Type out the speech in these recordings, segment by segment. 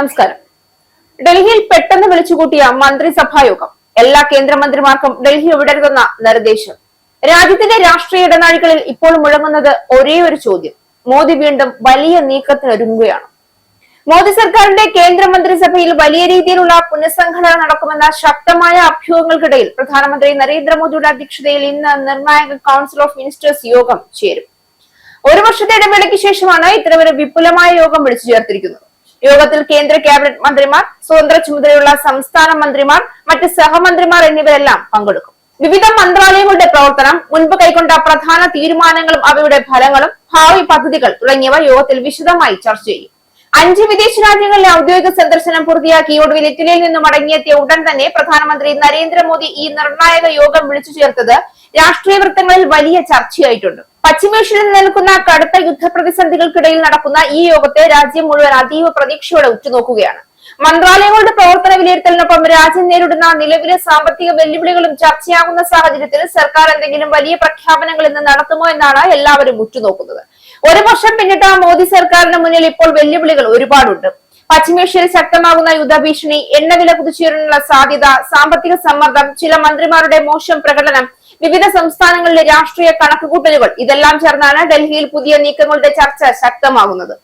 നമസ്കാരം. ഡൽഹിയിൽ പെട്ടെന്ന് വിളിച്ചുകൂട്ടിയ മന്ത്രിസഭാ യോഗം. എല്ലാ കേന്ദ്രമന്ത്രിമാർക്കും ഡൽഹി വിടരുതെന്ന നിർദ്ദേശം. രാജ്യത്തിന്റെ രാഷ്ട്രീയ ഇടനാഴികളിൽ ഇപ്പോൾ മുഴങ്ങുന്നത് ഒരേ ഒരു ചോദ്യം: മോദി വീണ്ടും വലിയ നീക്കത്തിനൊരുങ്ങുകയാണ്. മോദി സർക്കാരിന്റെ കേന്ദ്രമന്ത്രിസഭയിൽ വലിയ രീതിയിലുള്ള പുനഃസംഘടന നടക്കുമെന്ന ശക്തമായ അഭ്യൂഹങ്ങൾക്കിടയിൽ പ്രധാനമന്ത്രി നരേന്ദ്രമോദിയുടെ അധ്യക്ഷതയിൽ ഇന്ന് നിർണായക കൗൺസിൽ ഓഫ് മിനിസ്റ്റേഴ്സ് യോഗം ചേരും. ഒരു വർഷത്തെ ഇടവേളയ്ക്ക് ശേഷമാണ് ഇത്തരമൊരു വിപുലമായ യോഗം വിളിച്ചു ചേർത്തിരിക്കുന്നത്. യോഗത്തിൽ കേന്ദ്ര ക്യാബിനറ്റ് മന്ത്രിമാർ, സ്വതന്ത്ര ചുമതലയുള്ള സംസ്ഥാന മന്ത്രിമാർ, മറ്റ് സഹമന്ത്രിമാർ എന്നിവരെല്ലാം പങ്കെടുക്കും. വിവിധ മന്ത്രാലയങ്ങളുടെ പ്രവർത്തനം, മുൻപ് കൈക്കൊണ്ട പ്രധാന തീരുമാനങ്ങളും അവയുടെ ഫലങ്ങളും, ഭാവി പദ്ധതികൾ തുടങ്ങിയവ യോഗത്തിൽ വിശദമായി ചർച്ച ചെയ്യും. 5 വിദേശ രാജ്യങ്ങളിലെ ഔദ്യോഗിക സന്ദർശനം പൂർത്തിയാക്കി ഒടുവിൽ ഇറ്റലിയിൽ നിന്നും മടങ്ങിയെത്തിയ ഉടൻ തന്നെ പ്രധാനമന്ത്രി നരേന്ദ്രമോദി ഈ നിർണായക യോഗം വിളിച്ചു ചേർത്തത് രാഷ്ട്രീയ വൃത്തങ്ങളിൽ വലിയ ചർച്ചയായിട്ടുണ്ട്. പശ്ചിമേഷ്യയിൽ നിലനിൽക്കുന്ന കടുത്ത യുദ്ധപ്രതിസന്ധികൾക്കിടയിൽ നടക്കുന്ന ഈ യോഗത്തെ രാജ്യം മുഴുവൻ അതീവ പ്രതീക്ഷയോടെ ഉറ്റുനോക്കുകയാണ്. മന്ത്രാലയങ്ങളുടെ പ്രവർത്തന വിലയിരുത്തലിനൊപ്പം രാജ്യം നേരിടുന്ന നിലവിലെ സാമ്പത്തിക വെല്ലുവിളികളും ചർച്ചയാകുന്ന സാഹചര്യത്തിൽ സർക്കാർ എന്തെങ്കിലും വലിയ പ്രഖ്യാപനങ്ങൾ ഇന്ന് നടത്തുമോ എന്നാണ് എല്ലാവരും ഉറ്റുനോക്കുന്നത്. ഒരു വർഷം പിന്നിട്ട മോദി സർക്കാരിന് മുന്നിൽ ഇപ്പോൾ വെല്ലുവിളികൾ ഒരുപാടുണ്ട്. പശ്ചിമേഷ്യയിൽ ശക്തമാകുന്ന യുദ്ധഭീഷണി, എണ്ണവില കുതിച്ചുയരാനുള്ള സാധ്യത, സാമ്പത്തിക സമ്മർദ്ദം, ചില മന്ത്രിമാരുടെ മോശം പ്രകടനം, വിവിധ സംസ്ഥാനങ്ങളിലെ രാഷ്ട്രീയ കണക്കുകൂട്ടലുകൾ, ഇതെല്ലാം ചേർന്നാണ് ഡൽഹിയിൽ പുതിയ നീക്കങ്ങളുടെ ചർച്ച ശക്തമാകുന്നത്.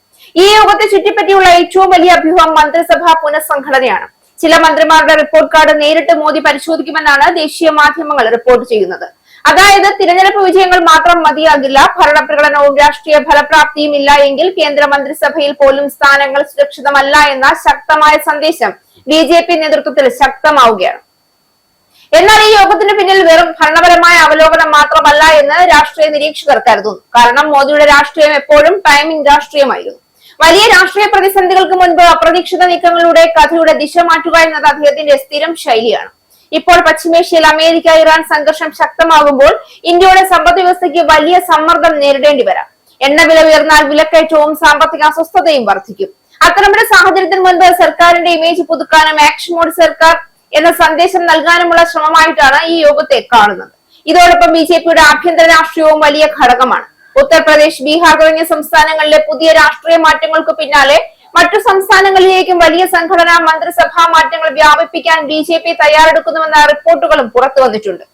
ഈ യോഗത്തെ ചുറ്റിപ്പറ്റിയുള്ള ഏറ്റവും വലിയ അഭ്യൂഹം മന്ത്രിസഭാ പുനഃസംഘടനയാണ്. ചില മന്ത്രിമാരുടെ റിപ്പോർട്ട് കാർഡ് നേരിട്ട് മോദി പരിശോധിക്കുമെന്നാണ് ദേശീയ മാധ്യമങ്ങൾ റിപ്പോർട്ട് ചെയ്യുന്നത്. അതായത് തിരഞ്ഞെടുപ്പ് വിജയങ്ങൾ മാത്രം മതിയാകില്ല, ഭരണപ്രകടനവും രാഷ്ട്രീയ ഫലപ്രാപ്തിയും ഇല്ല എങ്കിൽ കേന്ദ്ര മന്ത്രിസഭയിൽ പോലും സ്ഥാനങ്ങൾ സുരക്ഷിതമല്ല എന്ന ശക്തമായ സന്ദേശം BJP നേതൃത്വത്തിൽ ശക്തമാവുകയാണ്. എന്നാൽ ഈ യോഗത്തിന് പിന്നിൽ വെറും ഭരണപരമായ അവലോകനം മാത്രമല്ല എന്ന് രാഷ്ട്രീയ നിരീക്ഷകർ കരുതുന്നു. കാരണം മോദിയുടെ രാഷ്ട്രീയം എപ്പോഴും ടൈമിംഗ് രാഷ്ട്രീയമായിരുന്നു. വലിയ രാഷ്ട്രീയ പ്രതിസന്ധികൾക്ക് മുൻപ് അപ്രതീക്ഷിത നീക്കങ്ങളിലൂടെ കഥയുടെ ദിശ മാറ്റുക എന്നത് അദ്ദേഹത്തിന്റെ സ്ഥിരം ശൈലിയാണ്. ഇപ്പോൾ പശ്ചിമേഷ്യയിൽ അമേരിക്ക ഇറാൻ സംഘർഷം ശക്തമാകുമ്പോൾ ഇന്ത്യയുടെ സമ്പദ് വ്യവസ്ഥയ്ക്ക് വലിയ സമ്മർദ്ദം നേരിടേണ്ടി വരാം. എണ്ണവില ഉയർന്നാൽ വിലക്കയറ്റവും സാമ്പത്തിക അസ്വസ്ഥതയും വർദ്ധിക്കും. അത്തരമൊരു സാഹചര്യത്തിന് മുൻപ് സർക്കാരിന്റെ ഇമേജ് പുതുക്കാനും ആക്ഷൻ മോഡ് സർക്കാർ എന്ന സന്ദേശം നൽകാനുമുള്ള ശ്രമമായിട്ടാണ് ഈ യോഗത്തെ കാണുന്നത്. ഇതോടൊപ്പം BJPയുടെ ആഭ്യന്തര രാഷ്ട്രീയവും വലിയ ഘടകമാണ്. ഉത്തർപ്രദേശ്, ബീഹാർ തുടങ്ങിയ സംസ്ഥാനങ്ങളിലെ പുതിയ രാഷ്ട്രീയ മാറ്റങ്ങൾക്ക് പിന്നാലെ മറ്റു സംസ്ഥാനങ്ങളിലേക്കും വലിയ സംഘടനാ മന്ത്രിസഭാ മാറ്റങ്ങൾ വ്യാപിപ്പിക്കാൻ BJP തയ്യാറെടുക്കുന്നുവെന്ന റിപ്പോർട്ടുകളും പുറത്തു വന്നിട്ടുണ്ട്.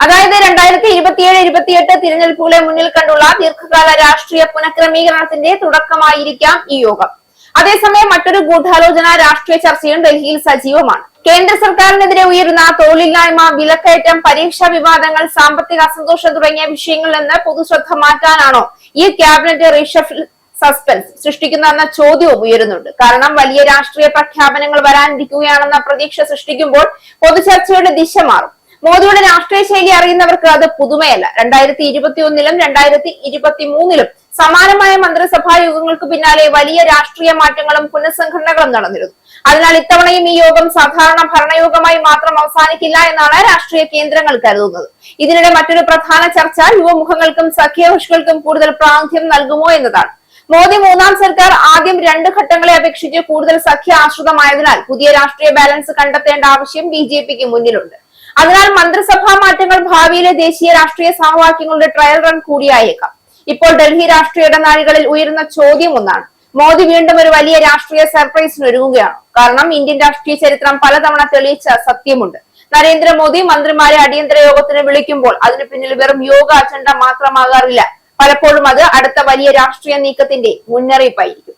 അതായത് 2027-28 തിരഞ്ഞെടുപ്പുകളെ മുന്നിൽ കണ്ടുള്ള ദീർഘകാല രാഷ്ട്രീയ പുനഃക്രമീകരണത്തിന്റെ തുടക്കമായിരിക്കാം ഈ യോഗം. അതേസമയം മറ്റൊരു ഗൂഢാലോചന രാഷ്ട്രീയ ചർച്ചയും ഡൽഹിയിൽ സജീവമാണ്. കേന്ദ്ര സർക്കാരിനെതിരെ ഉയരുന്ന തൊഴിലില്ലായ്മ, വിലക്കയറ്റം, പരീക്ഷാ വിവാദങ്ങൾ, സാമ്പത്തിക അസന്തോഷം തുടങ്ങിയ വിഷയങ്ങളിൽ നിന്ന് പൊതുശ്രദ്ധ മാറ്റാനാണോ ഈ ക്യാബിനറ്റ് റീഷഫിൾ സസ്പെൻസ് സൃഷ്ടിക്കുന്നതെന്ന ചോദ്യവും ഉയരുന്നുണ്ട്. കാരണം വലിയ രാഷ്ട്രീയ പ്രഖ്യാപനങ്ങൾ വരാനിരിക്കുകയാണെന്ന പ്രതീക്ഷ സൃഷ്ടിക്കുമ്പോൾ പൊതുചർച്ചയുടെ ദിശ മാറും. മോദിയുടെ രാഷ്ട്രീയ ശൈലി അറിയുന്നവർക്ക് അത് പുതുമയല്ല. 2021-ലും 2023-ലും സമാനമായ മന്ത്രിസഭാ യോഗങ്ങൾക്ക് പിന്നാലെ വലിയ രാഷ്ട്രീയ മാറ്റങ്ങളും പുനഃസംഘടനകളും നടന്നിരുന്നു. അതിനാൽ ഇത്തവണയും ഈ യോഗം സാധാരണ ഭരണയോഗമായി മാത്രം അവസാനിക്കില്ല എന്നാണ് രാഷ്ട്രീയ കേന്ദ്രങ്ങൾ കരുതുന്നത്. ഇതിനിടെ മറ്റൊരു പ്രധാന ചർച്ച യുവമുഖങ്ങൾക്കും സഖ്യകക്ഷികൾക്കും കൂടുതൽ പ്രാമുഖ്യം നൽകുമോ എന്നതാണ്. മോദി മൂന്നാം സർക്കാർ ആദ്യം 2 ഘട്ടങ്ങളെ അപേക്ഷിച്ച് കൂടുതൽ സഖ്യ ആശ്രിതമായതിനാൽ പുതിയ രാഷ്ട്രീയ ബാലൻസ് കണ്ടെത്തേണ്ട ആവശ്യം BJPക്ക് മുന്നിലുണ്ട്. അതിനാൽ മന്ത്രിസഭാ മാറ്റങ്ങൾ ഭാവിയിലെ ദേശീയ രാഷ്ട്രീയ സമവാക്യങ്ങളുടെ ട്രയൽ റൺ കൂടിയായേക്കാം. ഇപ്പോൾ ഡൽഹി രാഷ്ട്രീയ ഇടനാഴികളിൽ ഉയരുന്ന ചോദ്യം ഒന്നാണ്: മോദി വീണ്ടും ഒരു വലിയ രാഷ്ട്രീയ സർപ്രൈസിന് ഒരുങ്ങുകയാണോ? കാരണം ഇന്ത്യൻ രാഷ്ട്രീയ ചരിത്രം പലതവണ തെളിയിച്ച സത്യമുണ്ട്. നരേന്ദ്രമോദി മന്ത്രിമാരെ അടിയന്തര യോഗത്തിന് വിളിക്കുമ്പോൾ അതിന് പിന്നിൽ വെറും യോഗ അജണ്ട മാത്രമാകാറില്ല. പലപ്പോഴും അത് അടുത്ത വലിയ രാഷ്ട്രീയ നീക്കത്തിന്റെ മുന്നറിയിപ്പായിരിക്കും.